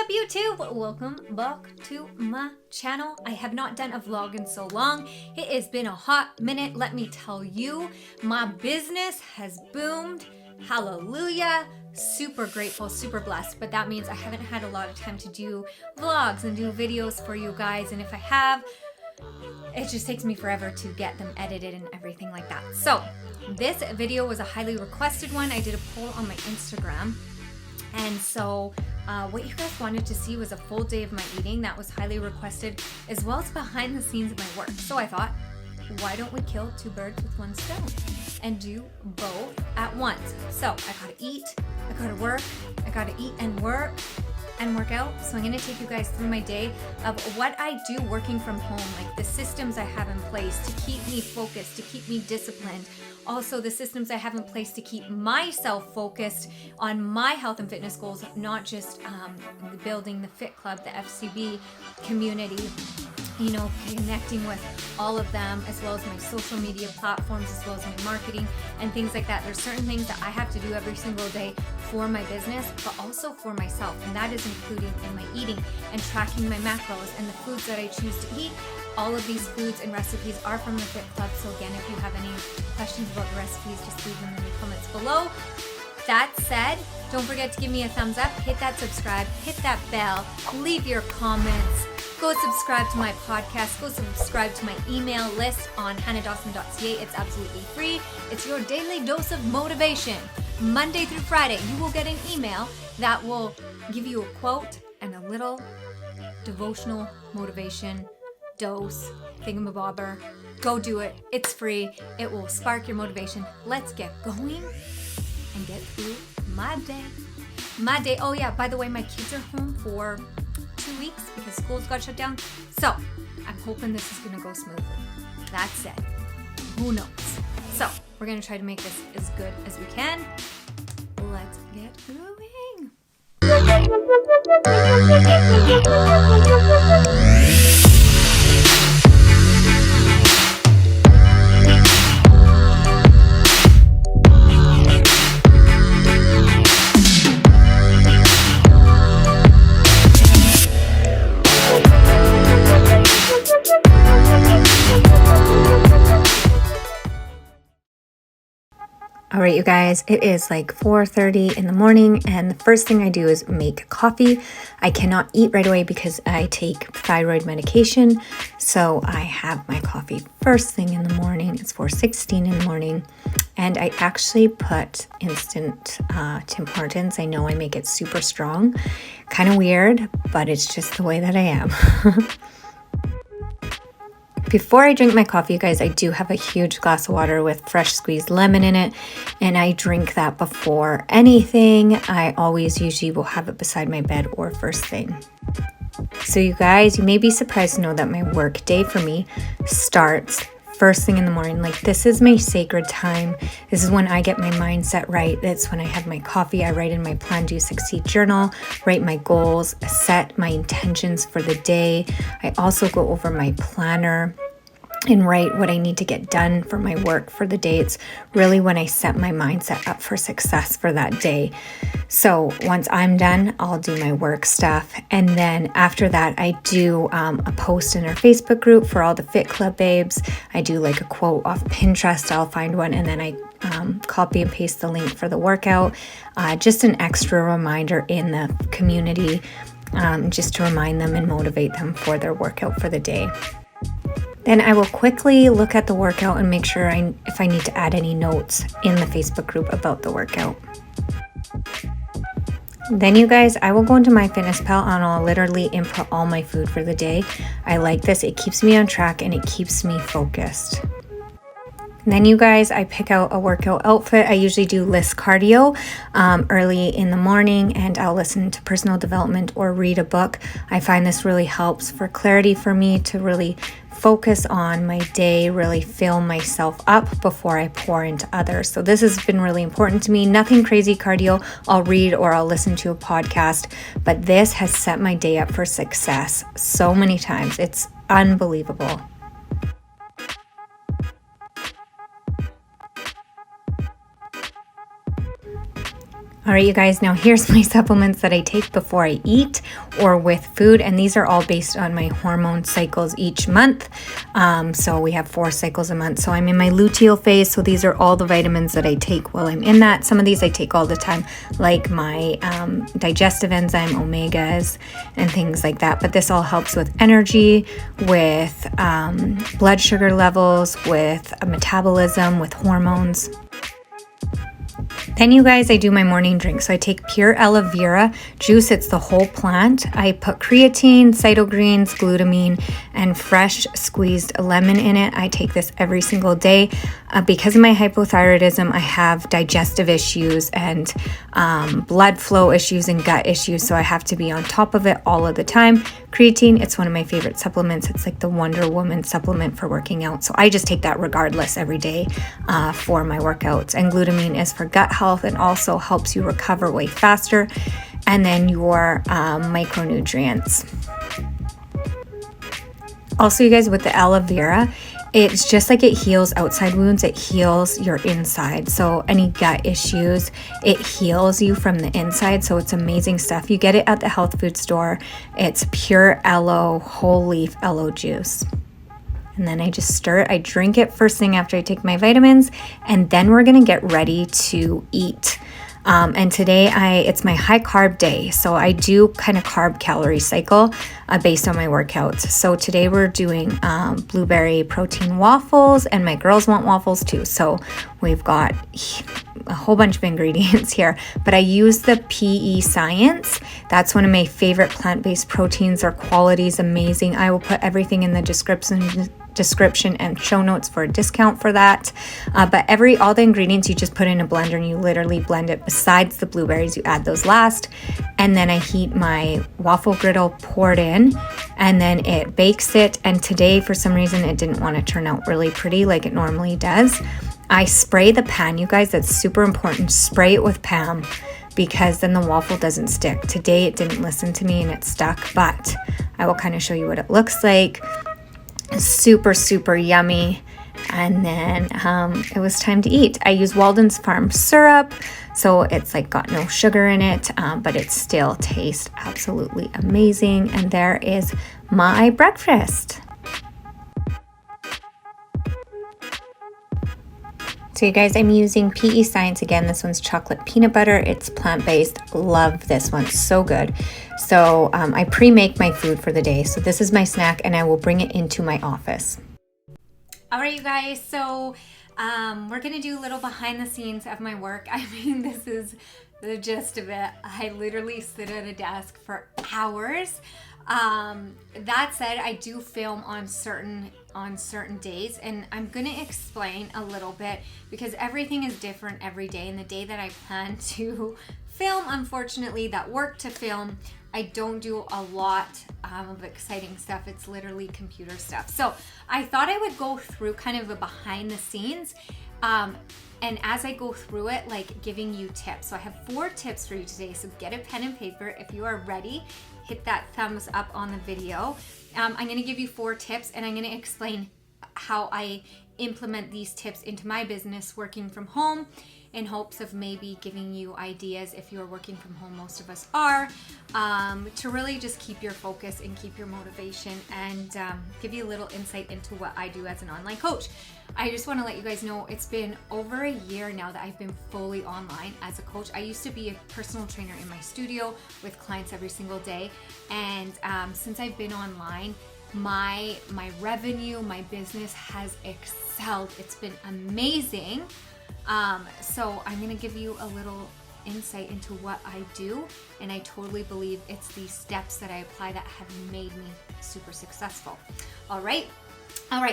up YouTube? Welcome back to my channel. I have not done a vlog in so long. It has been a hot minute, let me tell you. My business has boomed. Hallelujah. Super grateful, super blessed, but that means I haven't had a lot of time to do vlogs and do videos for you guys, and if I have, it just takes me forever to get them edited and everything like that. So this video was a highly requested one. I did a poll on my Instagram, and so what you guys wanted to see was a full day of my eating. That was highly requested, as well as behind the scenes of my work. So I thought, why don't we kill two birds with one stone and do both at once? So I gotta eat, I gotta work, I gotta eat and work out. So I'm gonna take you guys through my day of what I do working from home, like the systems I have in place to keep me focused, to keep me disciplined. Also the systems I have in place to keep myself focused on my health and fitness goals, not just building the Fit Club, the FCB community, you know, connecting with all of them, as well as my social media platforms, as well as my marketing and things like that. There's certain things that I have to do every single day for my business, but also for myself, and that is including in my eating and tracking my macros and the foods that I choose to eat. All of these foods and recipes are from the Fit Club, so again, if you have any questions about the recipes, just leave them in the comments below. That said, don't forget to give me a thumbs up, hit that subscribe, hit that bell, leave your comments. Go subscribe to my podcast. Go subscribe to my email list on hannadawson.ca. It's absolutely free. It's your daily dose of motivation. Monday through Friday, you will get an email that will give you a quote and a little devotional motivation dose thingamabobber. Go do it. It's free. It will spark your motivation. Let's get going and get through my day. Oh yeah, by the way, my kids are home for 2 weeks because schools got shut down. So I'm hoping this is gonna go smoothly. That said, who knows? So we're gonna try to make this as good as we can. Let's get going. All right, you guys, it is like 4:30 in the morning, and the first thing I do is make coffee. I cannot eat right away because I take thyroid medication, so I have my coffee first thing in the morning. It's 4:16 in the morning, and I actually put instant Tim Hortons. I know I make it super strong, kind of weird, but it's just the way that I am. Before I drink my coffee, you guys, I do have a huge glass of water with fresh squeezed lemon in it, and I drink that before anything. I always usually will have it beside my bed or first thing. So you guys, you may be surprised to know that my work day for me starts first thing in the morning. Like, this is my sacred time. This is when I get my mindset right. That's when I have my coffee. I write in my Plan Do Succeed journal, write my goals, set my intentions for the day. I also go over my planner and write what I need to get done for my work for the day. It's really when I set my mindset up for success for that day. So once I'm done, I'll do my work stuff. And then after that, I do a post in our Facebook group for all the Fit Club babes. I do like a quote off Pinterest. I'll find one, and then I copy and paste the link for the workout. Just an extra reminder in the community, just to remind them and motivate them for their workout for the day. Then I will quickly look at the workout and make sure if I need to add any notes in the Facebook group about the workout. Then you guys, I will go into MyFitnessPal and I'll literally input all my food for the day. I like this. It keeps me on track and it keeps me focused. Then you guys, I pick out a workout outfit. I usually do list cardio early in the morning, and I'll listen to personal development or read a book. I find this really helps for clarity for me to really focus on my day, really fill myself up before I pour into others. So this has been really important to me. Nothing crazy cardio. I'll read or I'll listen to a podcast, but this has set my day up for success so many times. It's unbelievable. All right, you guys, now here's my supplements that I take before I eat or with food, and these are all based on my hormone cycles each month. So we have 4 cycles a month. So I'm in my luteal phase, so these are all the vitamins that I take while I'm in that. Some of these I take all the time, like my digestive enzyme, omegas, and things like that. But this all helps with energy, with blood sugar levels, with metabolism, with hormones. Then you guys, I do my morning drink. So I take pure aloe vera juice. It's the whole plant. I put creatine, cytogreens, glutamine, and fresh squeezed lemon in it. I take this every single day. Because of my hypothyroidism, I have digestive issues and blood flow issues and gut issues. So I have to be on top of it all of the time. Creatine, it's one of my favorite supplements. It's like the Wonder Woman supplement for working out. So I just take that regardless every day for my workouts. And glutamine is for gut health and also helps you recover way faster. And then your micronutrients. Also, you guys, with the aloe vera, it's just like it heals outside wounds, it heals your inside. So any gut issues, it heals you from the inside. So it's amazing stuff. You get it at the health food store. It's pure aloe, whole leaf aloe juice. And then I just stir it. I drink it first thing after I take my vitamins. And then we're going to get ready to eat. And today it's my high carb day. So I do kind of carb calorie cycle based on my workouts. So today we're doing blueberry protein waffles, and my girls want waffles too. So we've got a whole bunch of ingredients here, but I use the PEscience. That's one of my favorite plant-based proteins. Their quality is amazing. I will put everything in the description and show notes for a discount for that. But all the ingredients you just put in a blender and you literally blend it. Besides the blueberries, you add those last. And then I heat my waffle griddle, pour it in, and then it bakes it. And today, for some reason, it didn't want to turn out really pretty like it normally does. I spray the pan, you guys. That's super important. Spray it with Pam, because then the waffle doesn't stick. Today it didn't listen to me and it stuck, but I will kind of show you what it looks like. Super, super yummy. And then it was time to eat. I use Walden's Farm syrup, so it's like got no sugar in it, but it still tastes absolutely amazing. And there is my breakfast. So you guys, I'm using PEscience again. This one's chocolate peanut butter. It's plant-based. Love this one. So good. So I pre-make my food for the day. So this is my snack, and I will bring it into my office. All right, you guys. So we're going to do a little behind the scenes of my work. I mean, this is the gist of it. I literally sit at a desk for hours. That said, I do film on certain days, and I'm gonna explain a little bit because everything is different every day. And the day that I plan to film, unfortunately, that work to film, I don't do a lot of exciting stuff. It's literally computer stuff. So I thought I would go through kind of a behind the scenes, and as I go through it, like giving you tips. So I have 4 tips for you today. So get a pen and paper if you are ready. Hit that thumbs up on the video. I'm going to give you 4 tips, and I'm going to explain how I implement these tips into my business working from home, in hopes of maybe giving you ideas, if you're working from home, most of us are, to really just keep your focus and keep your motivation, and give you a little insight into what I do as an online coach. I just want to let you guys know it's been over a year now that I've been fully online as a coach. I used to be a personal trainer in my studio with clients every single day, and since I've been online, my revenue, my business has excelled. It's been amazing. So I'm going to give you a little insight into what I do, and I totally believe it's these steps that I apply that have made me super successful. All right,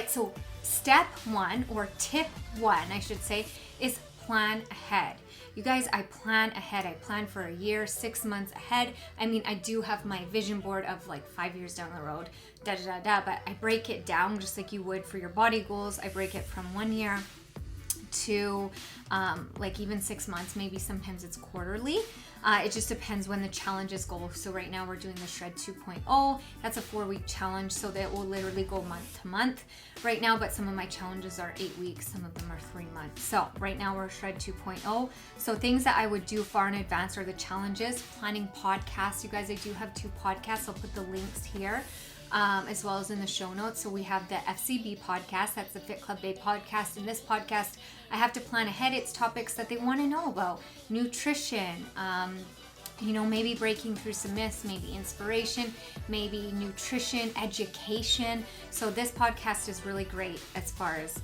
so step 1, or tip 1, I should say, is plan ahead. You guys, I plan ahead. I plan for a year, 6 months ahead. I mean, I do have my vision board of like 5 years down the road, but I break it down just like you would for your body goals. I break it from 1 year to like even 6 months, maybe sometimes it's quarterly. It just depends when the challenges go. So right now we're doing the Shred 2.0. That's a 4-week challenge, so that will literally go month to month right now, but some of my challenges are 8 weeks, some of them are 3 months. So right now we're Shred 2.0. So things that I would do far in advance are the challenges, planning podcasts. You guys, I do have 2 podcasts. I'll put the links here. As well as in the show notes. So we have the FCB podcast, that's the Fit Club Bay podcast. In this podcast, I have to plan ahead. It's topics that they want to know about. Nutrition, maybe breaking through some myths, maybe inspiration, maybe nutrition, education. So this podcast is really great as far as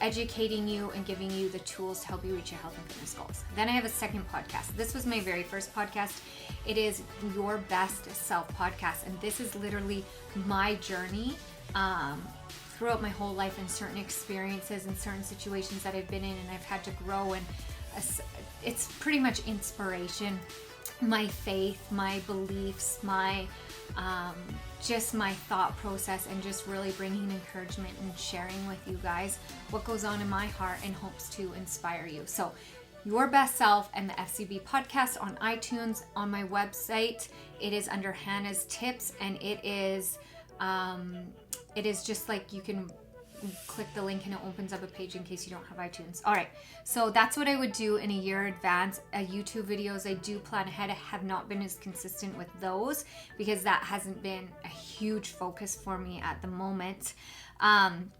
educating you and giving you the tools to help you reach your health and fitness goals. Then I have a second podcast. This was my very first podcast. It is Your Best Self podcast. And this is literally my journey throughout my whole life and certain experiences and certain situations that I've been in and I've had to grow. And it's pretty much inspiration, my faith, my beliefs, my just my thought process, and just really bringing encouragement and sharing with you guys what goes on in my heart in hopes to inspire you. So Your Best Self and the FCB podcast on iTunes. On my website, it is under Hannah's Tips, and it is just like you can click the link and it opens up a page in case you don't have iTunes. All right, so that's what I would do in a year advance. YouTube videos, I do plan ahead. I have not been as consistent with those because that hasn't been a huge focus for me at the moment. And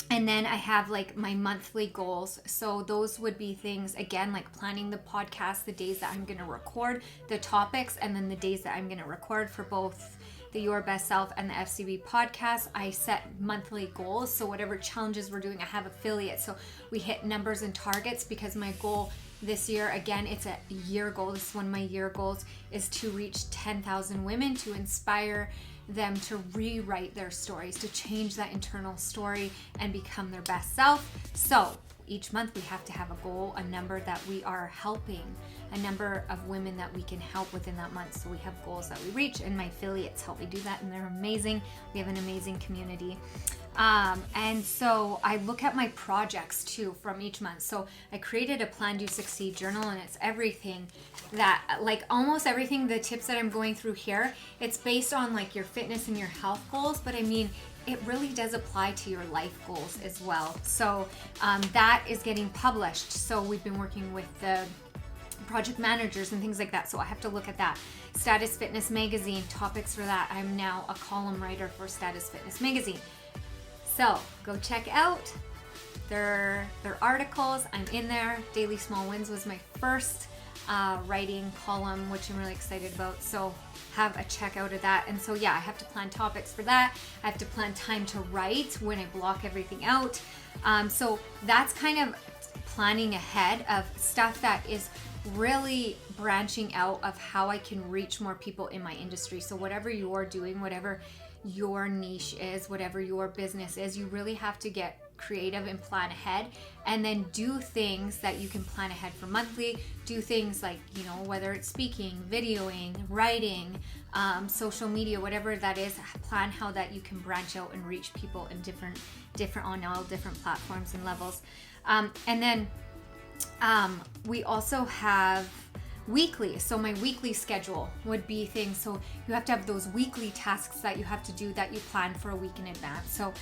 then I have like my monthly goals. So those would be things, again, like planning the podcast, the days that I'm going to record, the topics, and then the days that I'm going to record for both the Your Best Self and the FCB podcast. I set monthly goals. So whatever challenges we're doing, I have affiliates. So we hit numbers and targets because my goal this year, again, it's a year goal. This is one of my year goals, is to reach 10,000 women, to inspire them to rewrite their stories, to change that internal story and become their best self. So each month we have to have a goal, a number that we are helping, a number of women that we can help within that month. So we have goals that we reach, and my affiliates help me do that, and they're amazing. We have an amazing community. And so I look at my projects too from each month. So I created a Plan, Do, Succeed journal, and it's everything that, like almost everything, the tips that I'm going through here, it's based on like your fitness and your health goals, but I mean, it really does apply to your life goals as well. So that is getting published. So we've been working with the project managers and things like that. So I have to look at that. Status Fitness Magazine, topics for that. I'm now a column writer for Status Fitness Magazine. So go check out their articles. I'm in there. Daily Small Wins was my first writing column, which I'm really excited about. So have a check out of that. And so yeah, I have to plan topics for that. I have to plan time to write when I block everything out. So that's kind of planning ahead of stuff that is really branching out of how I can reach more people in my industry. So whatever you're doing, whatever your niche is, whatever your business is, you really have to get creative and plan ahead, and then do things that you can plan ahead for monthly. Do things like, whether it's speaking, videoing, writing, social media, whatever that is, plan how that you can branch out and reach people in different on all different platforms and levels. And then we also have weekly. So my weekly schedule would be things. So you have to have those weekly tasks that you have to do that you plan for a week in advance. So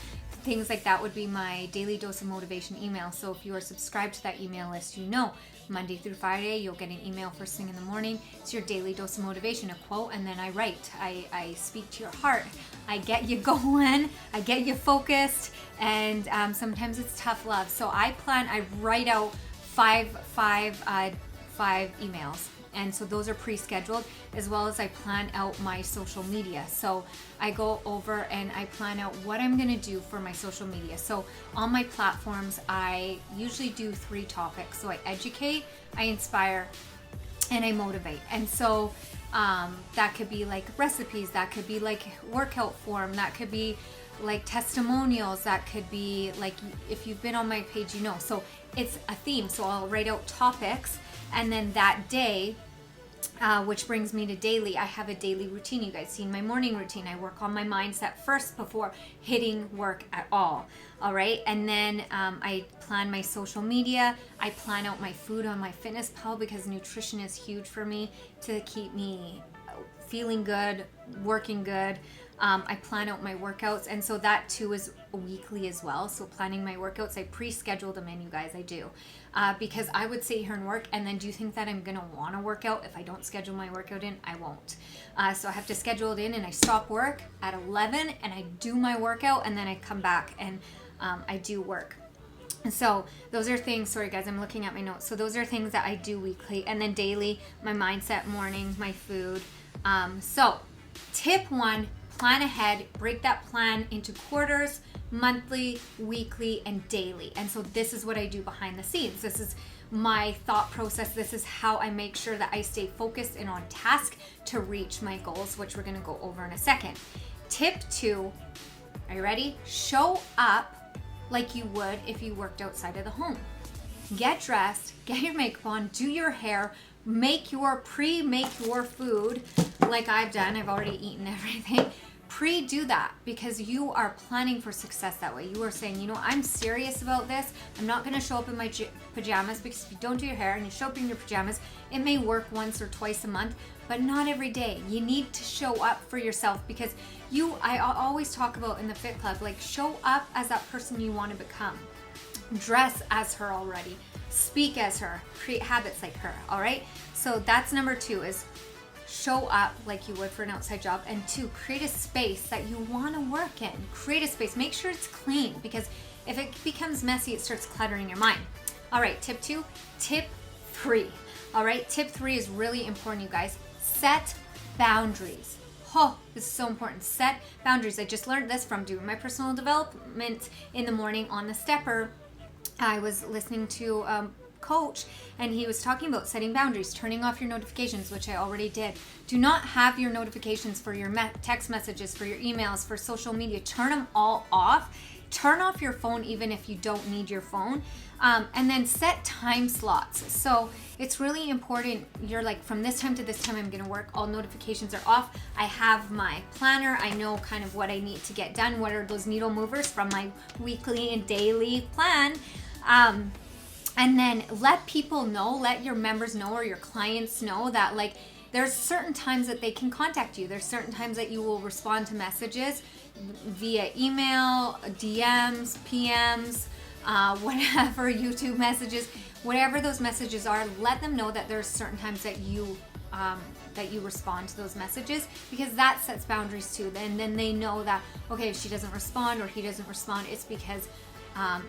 things like that would be my daily dose of motivation email. So if you are subscribed to that email list, Monday through Friday, you'll get an email first thing in the morning. It's your daily dose of motivation, a quote, and then I write. I speak to your heart. I get you going. I get you focused. And sometimes it's tough love. So I write out five emails. And so those are pre-scheduled, as well as I plan out my social media. So I go over and I plan out what I'm going to do for my social media. So on my platforms, I usually do 3 topics. So I educate, I inspire, and I motivate. And so that could be like recipes, that could be like workout form, that could be like testimonials, that could be like, if you've been on my page, So it's a theme. So I'll write out topics, and then that day Which brings me to daily. I have a daily routine. You guys seen my morning routine. I work on my mindset first before hitting work at all. All right. And then I plan my social media. I plan out my food on my MyFitnessPal because nutrition is huge for me to keep me feeling good, working good. I plan out my workouts, and so that too is weekly as well. So planning my workouts, I pre-schedule them in, you guys, I do. Because I would sit here and work, and then do you think that I'm going to want to work out? If I don't schedule my workout in, I won't. So I have to schedule it in, and I stop work at 11, and I do my workout, and then I come back and I do work. So those are things, sorry guys, I'm looking at my notes. So those are things that I do weekly, and then daily, my mindset, morning, my food. So tip 1, plan ahead, break that plan into quarters, monthly, weekly, and daily. And so this is what I do behind the scenes. This is my thought process. This is how I make sure that I stay focused and on task to reach my goals, which we're going to go over in a second. Tip 2, are you ready? Show up like you would if you worked outside of the home. Get dressed, get your makeup on, do your hair, make your food like I've done. I've already eaten everything. Pre-do that, because you are planning for success that way. You are saying, you know, I'm serious about this. I'm not going to show up in my pajamas, because if you don't do your hair and you show up in your pajamas, it may work once or twice a month, but not every day. You need to show up for yourself, because I always talk about in the Fit Club, like, show up as that person you want to become. Dress as her already. Speak as her. Create habits like her. All right. So that's number 2, is show up like you would for an outside job. And 2, create a space that you want to work in. Create a space. Make sure it's clean, because if it becomes messy, it starts cluttering your mind. All right. Tip 2. Tip 3. All right. Tip 3 is really important, you guys. Set boundaries. Oh, this is so important. Set boundaries. I just learned this from doing my personal development in the morning on the stepper. I was listening to coach, and he was talking about setting boundaries, turning off your notifications, which I already did. Do not have your notifications for your text messages, for your emails, for social media. Turn them all off. Turn off your phone even if you don't need your phone. And then set time slots. So it's really important. You're like, from this time to this time I'm going to work. All notifications are off. I have my planner. I know kind of what I need to get done. What are those needle movers from my weekly and daily plan? And then let people know, let your members know, or your clients know that, like, there's certain times that they can contact you. There's certain times that you will respond to messages via email, DMs, PMs, whatever, YouTube messages, whatever those messages are. Let them know that there's certain times that you respond to those messages, because that sets boundaries too. And then they know that, okay, if she doesn't respond or he doesn't respond, it's because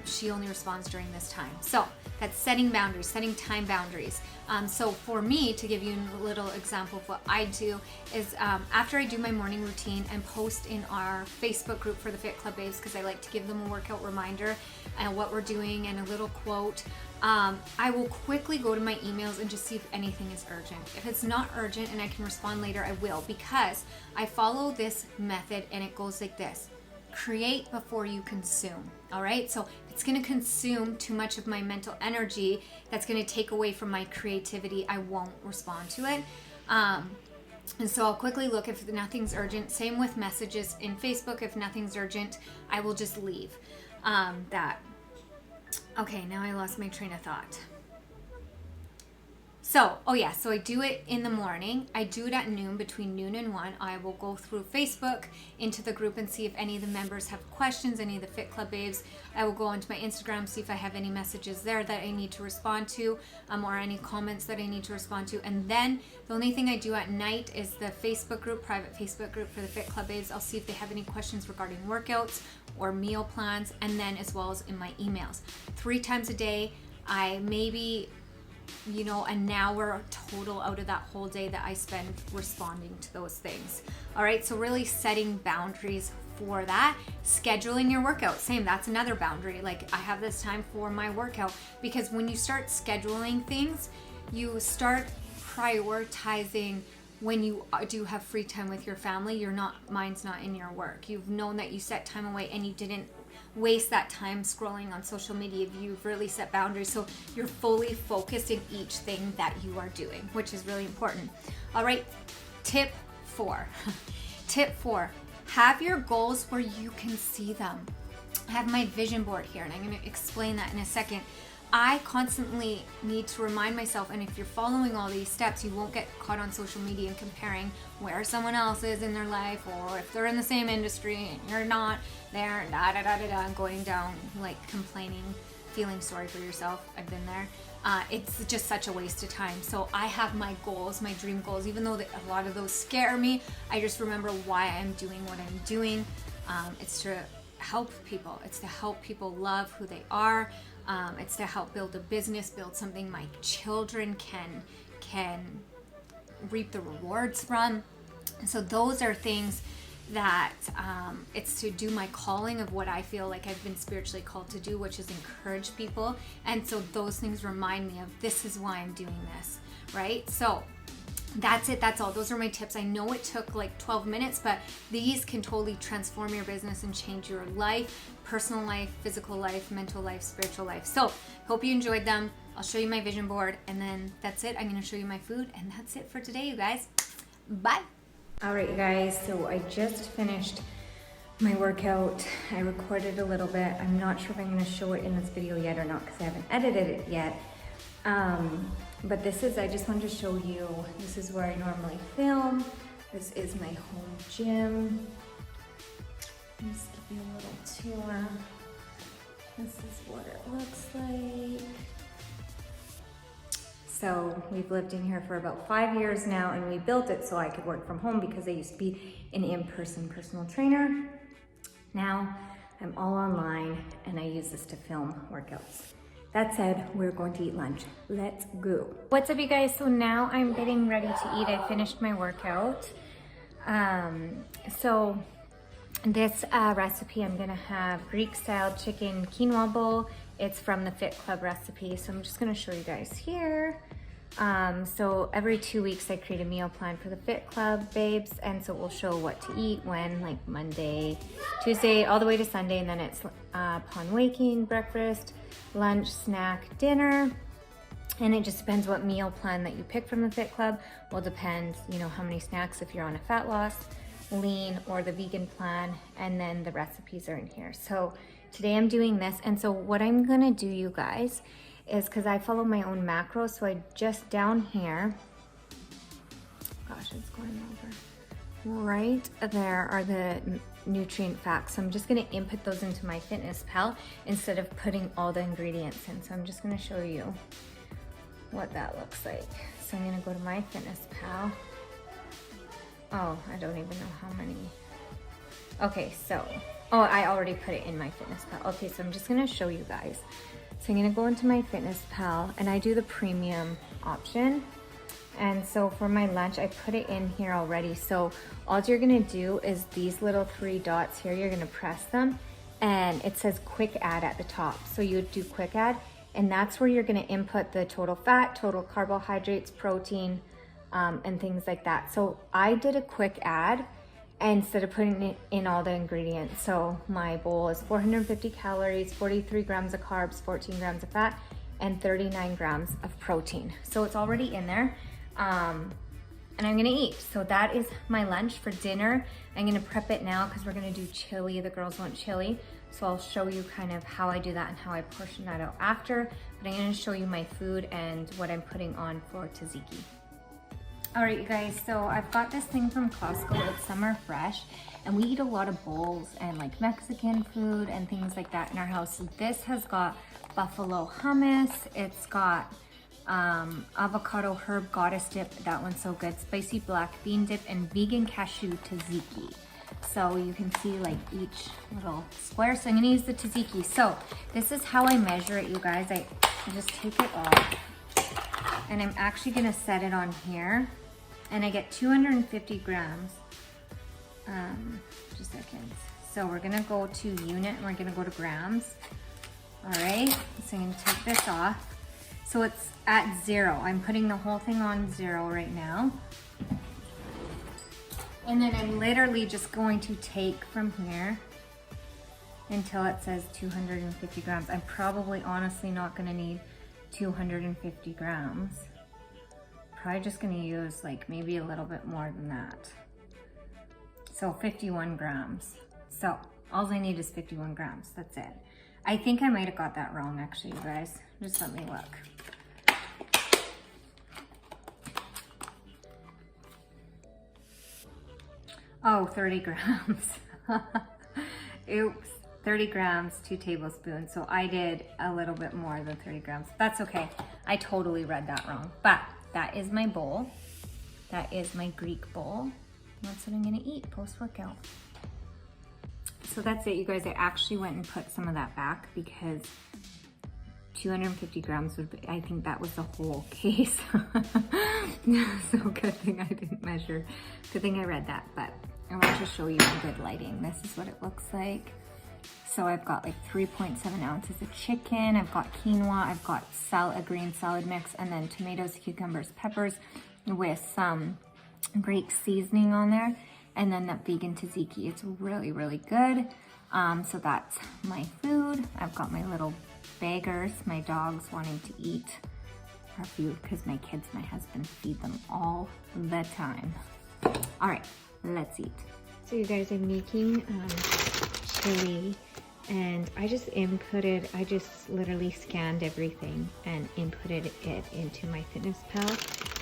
she only responds during this time. So that's setting boundaries, setting time boundaries. So for me, to give you a little example of what I do is, after I do my morning routine and post in our Facebook group for the Fit Club Babes, because I like to give them a workout reminder and what we're doing and a little quote, I will quickly go to my emails and just see if anything is urgent. If it's not urgent and I can respond later, I will, because I follow this method, and it goes like this. Create before you consume. All right. So if it's going to consume too much of my mental energy, that's going to take away from my creativity, I won't respond to it. And so I'll quickly look if nothing's urgent. Same with messages in Facebook. If nothing's urgent, I will just leave that. Okay. Now I lost my train of thought. So I do it in the morning. I do it at noon, between noon and 1. I will go through Facebook into the group and see if any of the members have questions, any of the Fit Club Babes. I will go onto my Instagram, see if I have any messages there that I need to respond to, or any comments that I need to respond to. And then the only thing I do at night is the Facebook group, private Facebook group for the Fit Club Babes. I'll see if they have any questions regarding workouts or meal plans, and then as well as in my emails. 3 times a day, I maybe an hour total out of that whole day that I spend responding to those things. All right, so really setting boundaries for that. Scheduling your workout, same, that's another boundary. Like, I have this time for my workout, because when you start scheduling things, you start prioritizing when you do have free time with your family. Mind's not in your work. You've known that you set time away and you didn't waste that time scrolling on social media if you've really set boundaries so you're fully focused in each thing that you are doing, which is really important. All right, tip 4. Tip 4, have your goals where you can see them. I have my vision board here and I'm going to explain that in a second. I constantly need to remind myself, and if you're following all these steps, you won't get caught on social media and comparing where someone else is in their life, or if they're in the same industry and you're not there, and going down, like complaining, feeling sorry for yourself. I've been there. It's just such a waste of time. So I have my goals, my dream goals, even though a lot of those scare me, I just remember why I'm doing what I'm doing. It's to help people. It's to help people love who they are. It's to help build a business, build something my children can reap the rewards from. And so those are things that it's to do my calling of what I feel like I've been spiritually called to do, which is encourage people. And so those things remind me of this is why I'm doing this, right? So that's it. That's all. Those are my tips. I know it took like 12 minutes, but these can totally transform your business and change your life, personal life, physical life, mental life, spiritual life. So hope you enjoyed them. I'll show you my vision board and then that's it. I'm going to show you my food and that's it for today, you guys. Bye. All right, you guys. So I just finished my workout. I recorded a little bit. I'm not sure if I'm going to show it in this video yet or not because I haven't edited it yet. But this is, I just wanted to show you, this is where I normally film. This is my home gym. Let me just give you a little tour. This is what it looks like. So we've lived in here for about 5 years now and we built it so I could work from home because I used to be an in-person personal trainer. Now I'm all online and I use this to film workouts. That said, we're going to eat lunch. Let's go. What's up, you guys? So now I'm getting ready to eat. I finished my workout. So this recipe, I'm gonna have Greek style chicken quinoa bowl. It's from the Fit Club recipe. So I'm just gonna show you guys here. So every 2 weeks I create a meal plan for the Fit Club babes. And so we'll show what to eat when, like Monday, Tuesday, all the way to Sunday. And then it's upon waking, breakfast, lunch, snack, dinner. And it just depends what meal plan that you pick from the Fit Club. Will depend, you know, how many snacks if you're on a fat loss, lean, or the vegan plan. And then the recipes are in here. So today I'm doing this. And so what I'm gonna do, you guys, is because I follow my own macros. So I just down here, gosh, it's going over. Right there are the nutrient facts. So I'm just gonna input those into my PesciencePal instead of putting all the ingredients in. So I'm just gonna show you what that looks like. So I'm gonna go to my PesciencePal. Oh, I don't even know how many. Okay, so, oh, I already put it in my PesciencePal. Okay, so I'm just gonna show you guys. So I'm gonna go into my PesciencePal and I do the premium option. And so for my lunch, I put it in here already. So all you're gonna do is these little 3 dots here, you're gonna press them and it says quick add at the top. So you would do quick add and that's where you're gonna input the total fat, total carbohydrates, protein, and things like that. So I did a quick add instead of putting it in all the ingredients. So my bowl is 450 calories, 43 grams of carbs, 14 grams of fat, and 39 grams of protein. So it's already in there. And I'm gonna eat. So that is my lunch. For dinner, I'm gonna prep it now because we're gonna do chili. The girls want chili. So I'll show you kind of how I do that and how I portion that out after. But I'm gonna show you my food and what I'm putting on for tzatziki. All right, you guys, so I've got this thing from Costco. It's Summer Fresh. And we eat a lot of bowls and like Mexican food and things like that in our house. So this has got buffalo hummus. It's got avocado herb goddess dip, that one's so good, spicy black bean dip, and vegan cashew tzatziki. So you can see like each little square. So I'm gonna use the tzatziki. So this is how I measure it, you guys. I just take it off and I'm actually gonna set it on here and I get 250 grams. Just seconds. So we're gonna go to unit and we're gonna go to grams. All right, so I'm gonna take this off. So it's at 0. I'm putting the whole thing on 0 right now. And then I'm literally just going to take from here until it says 250 grams. I'm probably honestly not gonna need 250 grams. Probably just gonna use like maybe a little bit more than that. So 51 grams. So all I need is 51 grams, that's it. I think I might have got that wrong actually, you guys. Just let me look. Oh, 30 grams. Oops, 30 grams, 2 tablespoons. So I did a little bit more than 30 grams. That's okay. I totally read that wrong. But that is my bowl. That is my Greek bowl. That's what I'm gonna eat post-workout. So that's it, you guys. I actually went and put some of that back because 250 grams would be, I think that was the whole case. So good thing I didn't measure. Good thing I read that, but I want to show you in good lighting. This is what it looks like. So I've got like 3.7 ounces of chicken. I've got quinoa. I've got a green salad mix, and then tomatoes, cucumbers, peppers with some Greek seasoning on there. And then that vegan tzatziki. It's really, really good. So that's my food. I've got my little baggers, my dogs wanting to eat our food because my kids, my husband feed them all the time. All right, let's eat. So you guys, I'm making chili, and I just literally scanned everything and inputted it into my Fitness Pal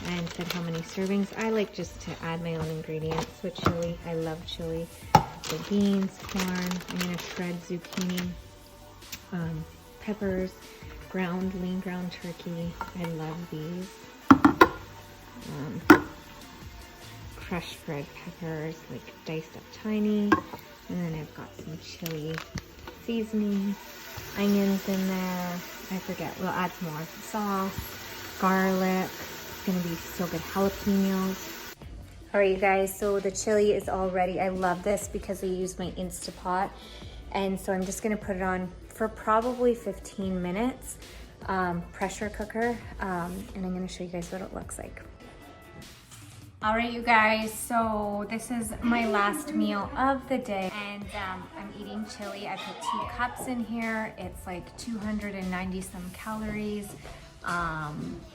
and said how many servings. I like just to add my own ingredients with chili. I love chili. So beans, corn, I'm gonna shred zucchini, peppers, lean ground turkey. I love these. Crushed red peppers, like diced up tiny. And then I've got some chili seasoning, onions in there. I forget, we'll add some more sauce, garlic. It's gonna be so good, jalapenos. All right, you guys, so the chili is all ready. I love this because I use my Instapot. And so I'm just gonna put it on for probably 15 minutes, pressure cooker, and I'm gonna show you guys what it looks like. All right, you guys, so this is my last meal of the day, and I'm eating chili. I put 2 cups in here. It's like 290 some calories,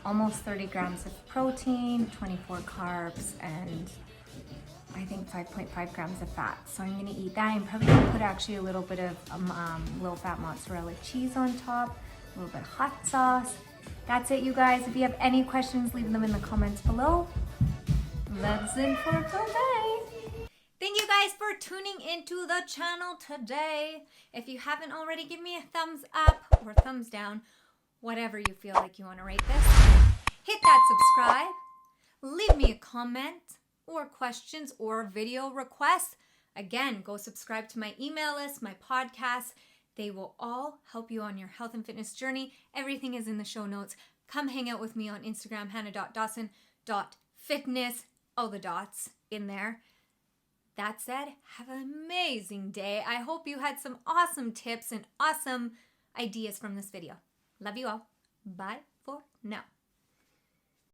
almost 30 grams of protein, 24 carbs, and I think 5.5 grams of fat. So I'm gonna eat that. I'm probably gonna put actually a little bit of low-fat mozzarella cheese on top, a little bit of hot sauce. That's it, you guys. If you have any questions, leave them in the comments below. That's it for today. Thank you guys for tuning into the channel today. If you haven't already, give me a thumbs up or thumbs down, whatever you feel like you want to rate this. Hit that subscribe. Leave me a comment or questions or video requests. Again, go subscribe to my email list, my podcasts. They will all help you on your health and fitness journey. Everything is in the show notes. Come hang out with me on Instagram, hannah.dawson.fitness. All the dots in there. That said, have an amazing day. I hope you had some awesome tips and awesome ideas from this video. Love you all. Bye for now.